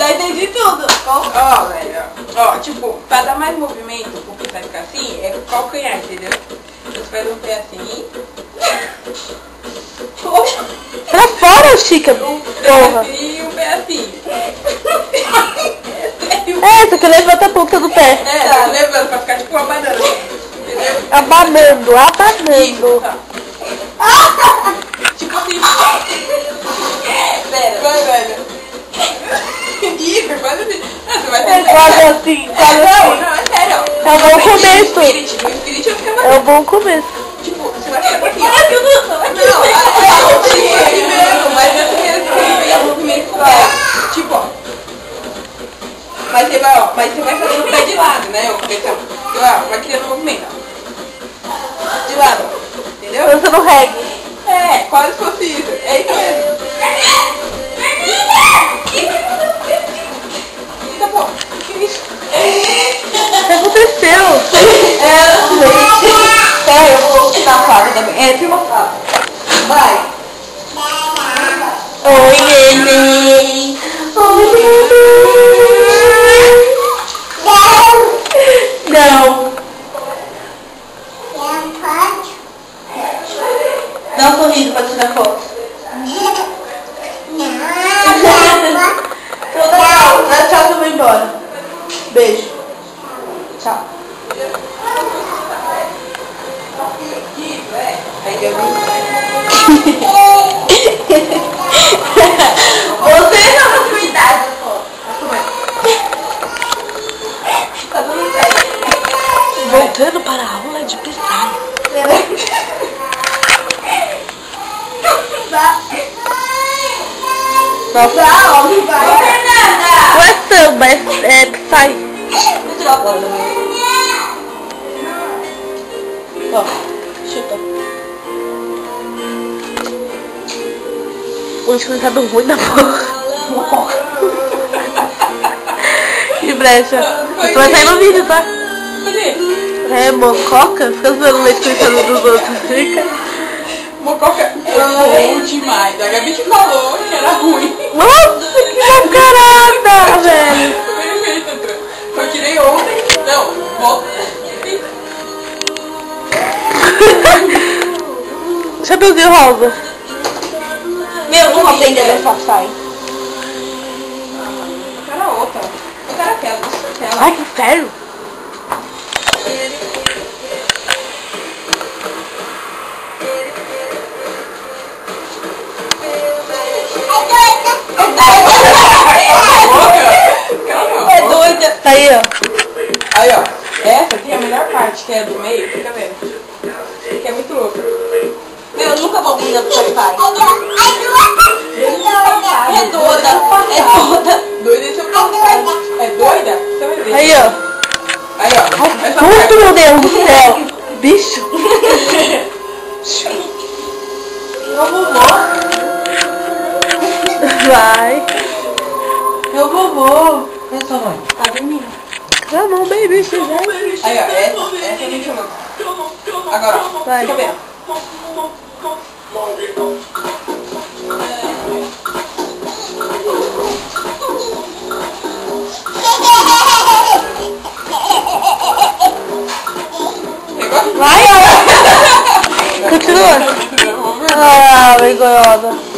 Já entendi tudo. Ó, velho, ó, tipo, pra dar mais movimento, porque vai ficar assim, é com o calcanhar, entendeu? Você faz um pé assim. Pra fora, Chica, Um pé porra. assim e um pé assim. É, você quer levantar a ponta do pé. É, tá levando pra ficar tipo uma banana. Entendeu? Abanando, Isso, abanando. tá. Tipo assim. Pera. Vai, velho. Isso, quase assim. Não, você vai ter. Quase assim, quase Não, assim. não, é sério. É um bom começo. No Spirit eu ficava É um bom começo. tipo, você vai ficar assim. Ai, meu Deus, vai Não, é assim mesmo, mas é porque o movimento com o pé. Tipo, ó. Mas você vai, ó, mas você vai fazendo o pé de lado, né? O cabeção. Ó, vai criando movimento, ó. De lado, ó. Entendeu? Você não regue. É, quase fosse isso. É isso mesmo. Eita, pô. Que isso? O que aconteceu? Pera, eu vou te dar a faca também. É, tem uma faca. Vai. Oi, neném. Oi, neném. Não. Dá um sorriso pra tirar foto. Então dá tchau. Dá tchau que eu vou embora. Beijo. Tchau. Você não é cuidado, pô. Tá tudo certo. Voltando para a aula de pisar. Nossa, Tchau, vai. Ô, Fernanda! não é samba, é Psy. Vou tirar a bola também. Ó, chupa. Hoje foi tá ruim da porra. Que brecha. Isso vai sair no vídeo, tá? Cadê? É, mococa? Fica zoando leite pensando dos outros, fica. Mococa é bom demais. A Gabi te falou que era ruim. Nossa, que macarada, velho. Perfeito, eu tirei ontem. Não, volta. Chapeuzinho rosa. Meu, não vou aprender a passar, hein? Eu quero a outra. Eu quero aquela. Ai, que sério? É doida. Tá aí, ó. Aí, ó. Essa aqui é a melhor parte, que é a do meio. Fica vendo. Que é muito louca. Meu, eu nunca vou aprender a passar. É doida. É doida. Doida isso eu posso. É doida? Você vai ver. Aí, ó. Aí, ó. Essa Muito, parte. meu Deus do céu. Bicho. Eu vovô. Vai. Eu vovô. É sua mãe. Tá dormindo. Come on, baby. She's Aí, ó. Essa me chamou. Agora, ó. Vai. Fica vendo. Pegou? Vai, ó. Continua. Ah, vergonhosa.